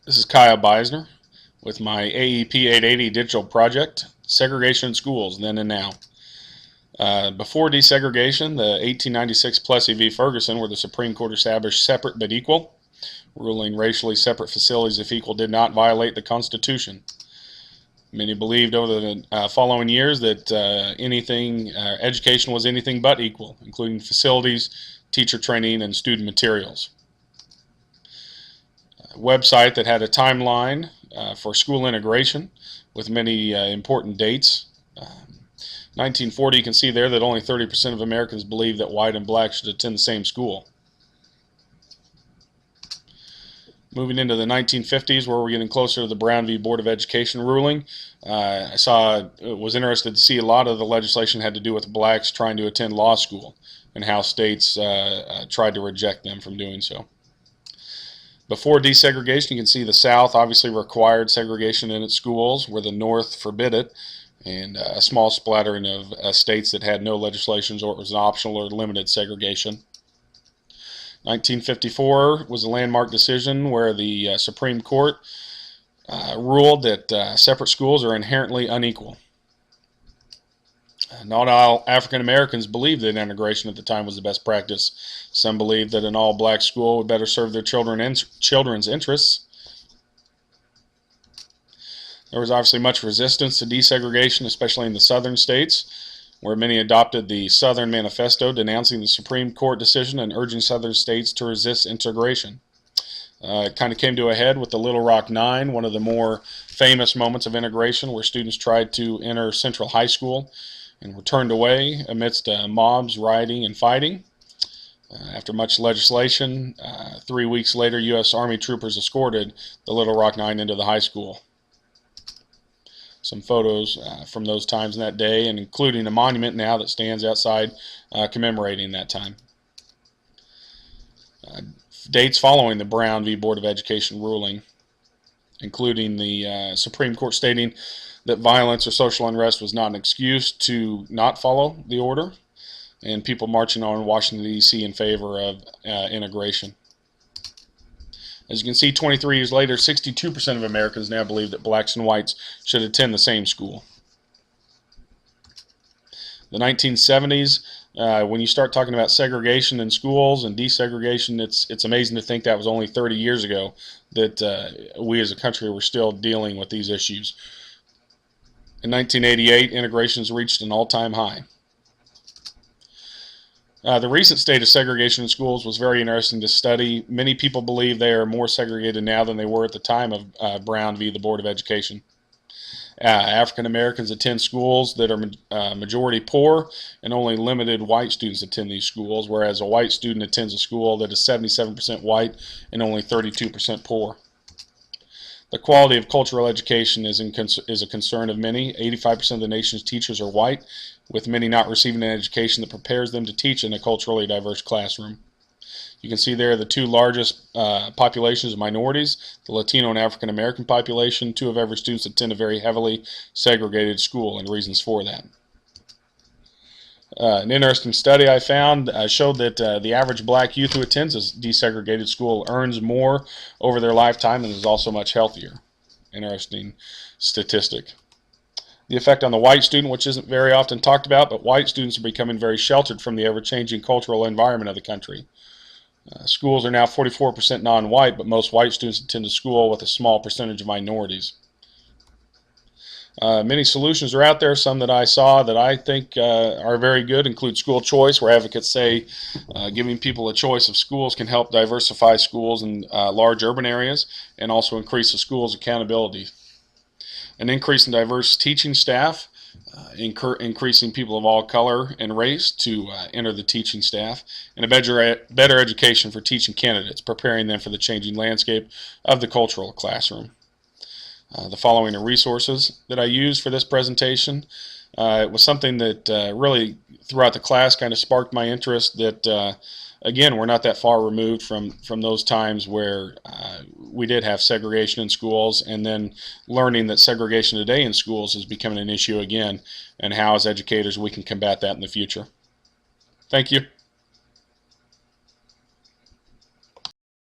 This is Kyle Beisner with my AEP880 digital project, Segregation in Schools, Then and Now. Before desegregation, the 1896 Plessy v. Ferguson, where the Supreme Court established separate but equal, ruling racially separate facilities if equal did not violate the Constitution. Many believed over the following years that education was anything but equal, including facilities, teacher training, and student materials. Website that had a timeline for school integration with many important dates. 1940, you can see there that only 30% of Americans believe that white and black should attend the same school. Moving into the 1950s, where we're getting closer to the Brown v. Board of Education ruling, was interested to see a lot of the legislation had to do with blacks trying to attend law school and how states tried to reject them from doing so. Before desegregation, you can see the South obviously required segregation in its schools, where the North forbid it, and a small splattering of states that had no legislations or it was an optional or limited segregation. 1954 was a landmark decision where the Supreme Court ruled that separate schools are inherently unequal. Not all African Americans believed that integration at the time was the best practice. Some believed that an all-black school would better serve their children's interests. There was obviously much resistance to desegregation, especially in the southern states, where many adopted the Southern Manifesto denouncing the Supreme Court decision and urging southern states to resist integration. It kind of came to a head with the Little Rock Nine, one of the more famous moments of integration, where students tried to enter Central High School and were turned away amidst mobs, rioting, and fighting. After much legislation, 3 weeks later, U.S. Army troopers escorted the Little Rock Nine into the high school. Some photos from those times in that day, and including a monument now that stands outside commemorating that time. Dates following the Brown v. Board of Education ruling, including the Supreme Court stating that violence or social unrest was not an excuse to not follow the order, and people marching on in Washington, D.C. in favor of integration. As you can see, 23 years later, 62% of Americans now believe that blacks and whites should attend the same school. The 1970s, when you start talking about segregation in schools and desegregation, it's amazing to think that was only 30 years ago that we as a country were still dealing with these issues. In 1988, integrations reached an all-time high. The recent state of segregation in schools was very interesting to study. Many people believe they are more segregated now than they were at the time of Brown v. the Board of Education. African Americans attend schools that are majority poor, and only limited white students attend these schools, whereas a white student attends a school that is 77% white and only 32% poor. The quality of cultural education is a concern of many. 85% of the nation's teachers are white, with many not receiving an education that prepares them to teach in a culturally diverse classroom. You can see there the two largest populations of minorities, the Latino and African American population. 2 of every students attend a very heavily segregated school, and reasons for that. An interesting study I found showed that the average black youth who attends a desegregated school earns more over their lifetime and is also much healthier. Interesting statistic. The effect on the white student, which isn't very often talked about, but white students are becoming very sheltered from the ever-changing cultural environment of the country. Schools are now 44% non-white, but most white students attend a school with a small percentage of minorities. Many solutions are out there. Some that I saw that I think are very good include school choice, where advocates say giving people a choice of schools can help diversify schools in large urban areas and also increase the school's accountability. An increase in diverse teaching staff, increasing people of all color and race to enter the teaching staff, and a better education for teaching candidates, preparing them for the changing landscape of the cultural classroom. The following are resources that I used for this presentation. It was something that really throughout the class kind of sparked my interest that again, we're not that far removed from those times where we did have segregation in schools, and then learning that segregation today in schools is becoming an issue again, and how as educators we can combat that in the future. Thank you.